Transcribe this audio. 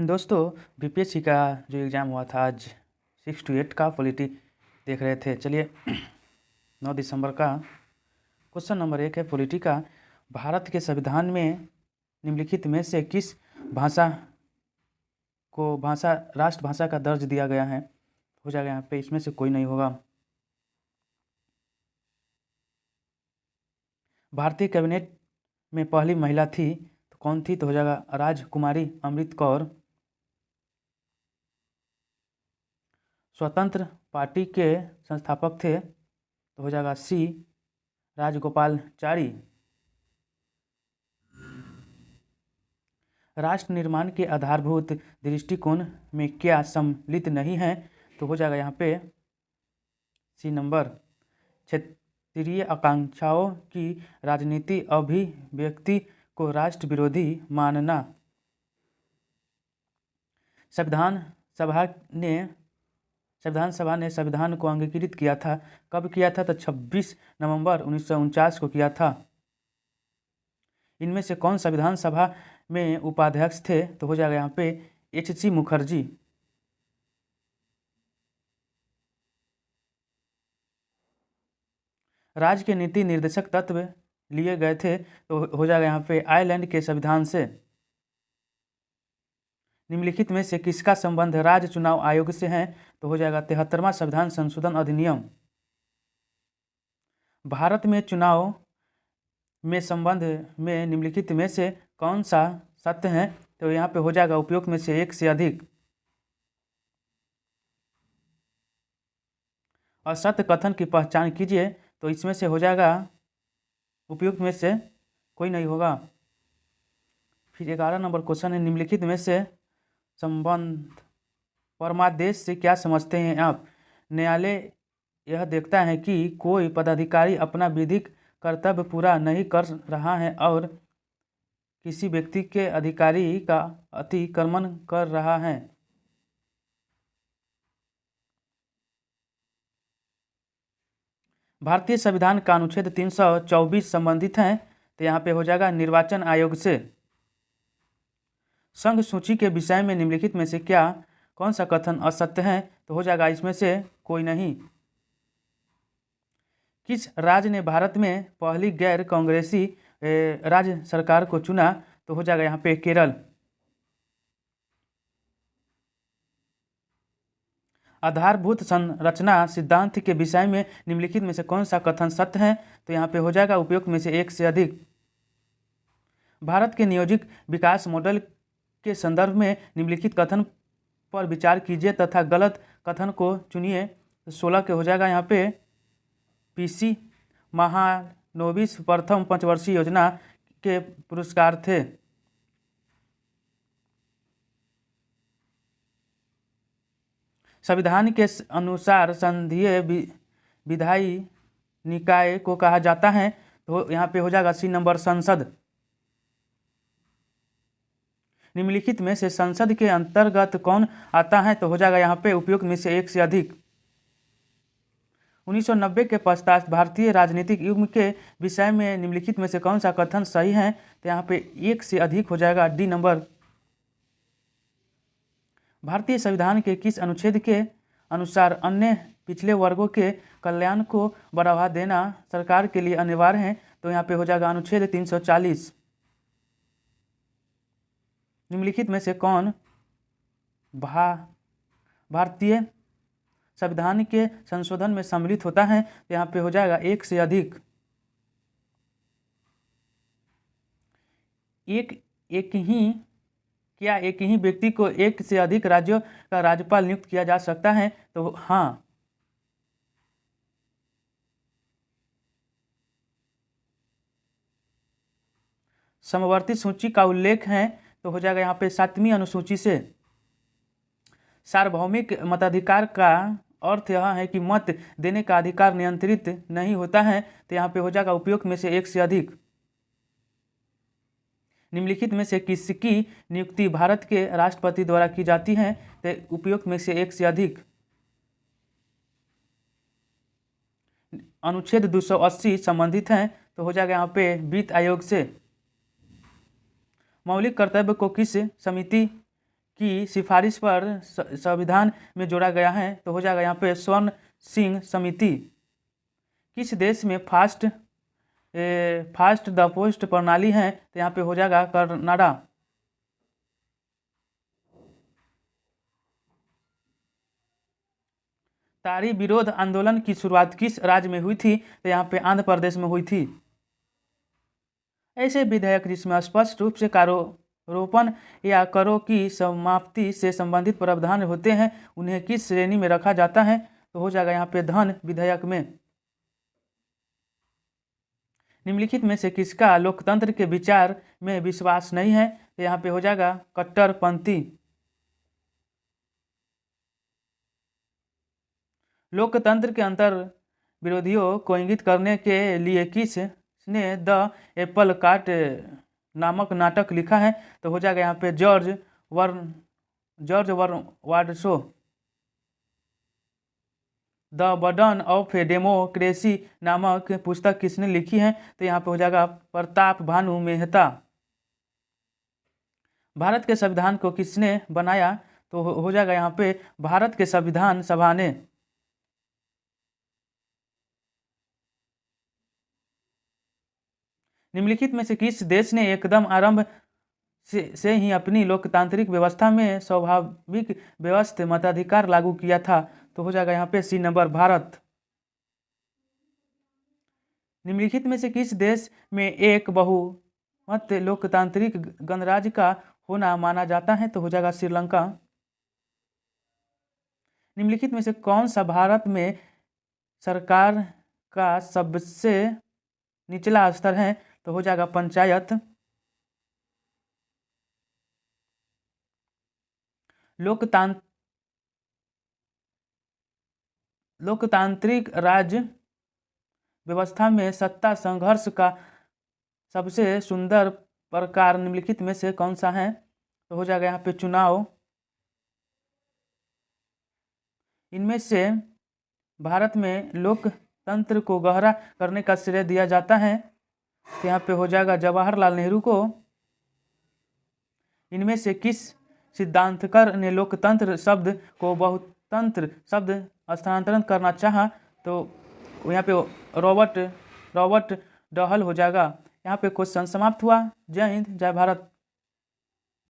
दोस्तों, बीपीएससी का जो एग्ज़ाम हुआ था आज 6 to 8 का पॉलिटी देख रहे थे। चलिए 9 दिसंबर का क्वेश्चन नंबर 1 है पॉलिटी का। भारत के संविधान में निम्नलिखित में से किस भाषा को राष्ट्रभाषा का दर्ज दिया गया है? हो जाएगा यहाँ पे, इसमें से कोई नहीं होगा। भारतीय कैबिनेट में पहली महिला थी तो कौन थी? तो हो जाएगा राजकुमारी अमृत कौर। स्वतंत्र पार्टी के संस्थापक थे तो हो जाएगा सी राजगोपालचारी। राष्ट्र निर्माण के आधारभूत दृष्टिकोण में क्या सम्मिलित नहीं है? तो हो जाएगा यहाँ पे सी नंबर, क्षेत्रीय आकांक्षाओं की राजनीति अभिव्यक्ति को राष्ट्र विरोधी मानना। संविधान सभा ने संविधान को अंगीकृत किया था। कब किया था? तो 26 नवंबर 1949 को किया था। इनमें से कौन संविधान सभा में उपाध्यक्ष थे? तो हो जाएगा यहाँ पे H.C. मुखर्जी। राज्य के नीति निर्देशक तत्व लिए गए थे तो हो जाएगा यहाँ पे आयरलैंड के संविधान से। निम्नलिखित में से किसका संबंध राज्य चुनाव आयोग से है? तो हो जाएगा 73वां संविधान संशोधन अधिनियम। भारत में चुनाव में संबंध में निम्नलिखित में से कौन सा सत्य है? तो यहाँ पे हो जाएगा उपयुक्त में से एक से अधिक। असत्य कथन की पहचान कीजिए, तो इसमें से हो जाएगा उपयुक्त में से कोई नहीं होगा। फिर 11 नंबर क्वेश्चन है, निम्नलिखित में से संबंध परमादेश से क्या समझते हैं आप? न्यायालय यह देखता है कि कोई पदाधिकारी अपना विधिक कर्तव्य पूरा नहीं कर रहा है और किसी व्यक्ति के अधिकारी का अतिक्रमण कर रहा है। भारतीय संविधान का अनुच्छेद 324 संबंधित है तो यहाँ पे हो जाएगा निर्वाचन आयोग से। संघ सूची के विषय में निम्नलिखित में से कौन सा कथन असत्य है? तो हो जाएगा इसमें से कोई नहीं। किस राज्य ने भारत में पहली गैर कांग्रेसी राज्य सरकार को चुना? तो हो जाएगा यहाँ पे केरल। आधारभूत संरचना सिद्धांत के विषय में निम्नलिखित में से कौन सा कथन सत्य है? तो यहाँ पे हो जाएगा उपयुक्त में से एक से अधिक। भारत के नियोजित विकास मॉडल के संदर्भ में निम्नलिखित कथन पर विचार कीजिए तथा गलत कथन को चुनिए। 16 के हो जाएगा यहाँ पे PC महानोबिस प्रथम पंचवर्षीय योजना के पुरस्कार थे। संविधान के अनुसार संघीय विधायी निकाय को कहा जाता है तो यहाँ पे हो जाएगा सी नंबर संसद। निम्नलिखित में से संसद के अंतर्गत कौन आता है? तो हो जाएगा यहाँ पे उपयुक्त में से एक से अधिक। 1990 के पश्चात भारतीय राजनीतिक युग के विषय में निम्नलिखित में से कौन सा कथन सही है? तो यहाँ पे एक से अधिक हो जाएगा डी नंबर। भारतीय संविधान के किस अनुच्छेद के अनुसार अन्य पिछले वर्गों के कल्याण को बढ़ावा देना सरकार के लिए अनिवार्य है? तो यहाँ पे हो जाएगा अनुच्छेद 340। निम्नलिखित में से कौन भारतीय संविधान के संशोधन में सम्मिलित होता है? तो यहाँ पे हो जाएगा एक से अधिक। एक ही व्यक्ति को एक से अधिक राज्यों का राज्यपाल नियुक्त किया जा सकता है? तो हाँ। समवर्ती सूची का उल्लेख है तो हो जाएगा यहाँ पे 7वीं अनुसूची से। सार्वभौमिक मताधिकार का अर्थ यह है कि मत देने का अधिकार नियंत्रित नहीं होता है तो यहाँ पे हो जाएगा उपयुक्त में से एक से अधिक। निम्नलिखित में से किसकी नियुक्ति भारत के राष्ट्रपति द्वारा की जाती है? तो उपयुक्त में से एक से अधिक। अनुच्छेद 280 संबंधित है तो हो जाएगा यहाँ पे वित्त आयोग से। मौलिक कर्तव्य को किस समिति की सिफारिश पर संविधान में जोड़ा गया है? तो हो जाएगा यहाँ पे स्वर्ण सिंह समिति। किस देश में फास्ट द पोस्ट प्रणाली है? तो यहाँ पे हो जाएगा कनाडा। तारी विरोध आंदोलन की शुरुआत किस राज्य में हुई थी? तो यहाँ पे आंध्र प्रदेश में हुई थी। ऐसे विधेयक जिसमें स्पष्ट रूप से कारोरोपण या करों की समाप्ति से संबंधित प्रावधान होते हैं उन्हें किस श्रेणी में रखा जाता है? तो हो जाएगा यहाँ पे धन विधेयक में। निम्नलिखित में से किसका लोकतंत्र के विचार में विश्वास नहीं है? तो यहाँ पे हो जाएगा कट्टरपंथी। लोकतंत्र के अंतर विरोधियों को इंगित करने के लिए किसने द एप्पल कार्ट नामक नाटक लिखा है? तो हो जाएगा यहाँ पे George Bernard Shaw. The burden of democracy नामक पुस्तक किसने लिखी है? तो यहाँ पे हो जाएगा प्रताप भानु मेहता। भारत के संविधान को किसने बनाया? तो हो जाएगा यहाँ पे भारत के संविधान सभा ने। निम्नलिखित में से किस देश ने एकदम आरंभ से ही अपनी लोकतांत्रिक व्यवस्था में स्वाभाविक व्यवस्था मताधिकार लागू किया था? तो हो जाएगा यहाँ पे सी नंबर भारत। निम्नलिखित में से किस देश में एक बहुमत लोकतांत्रिक गणराज्य का होना माना जाता है? तो हो जाएगा श्रीलंका। निम्नलिखित में से कौन सा भारत में सरकार का सबसे निचला स्तर है? तो हो जाएगा पंचायत। लोकतांत्रिक राज्य व्यवस्था में सत्ता संघर्ष का सबसे सुंदर प्रकार निम्नलिखित में से कौन सा है? तो हो जाएगा यहाँ पे चुनाव। इनमें से भारत में लोकतंत्र को गहरा करने का श्रेय दिया जाता है? तो यहाँ पे हो जाएगा जवाहरलाल नेहरू को। इनमें से किस सिद्धांतकार ने लोकतंत्र शब्द को बहुतंत्र शब्द स्थानांतरण करना चाहा? तो यहाँ पे रॉबर्ट डहल हो जाएगा। यहाँ पे क्वेश्चन समाप्त हुआ। जय हिंद, जय भारत।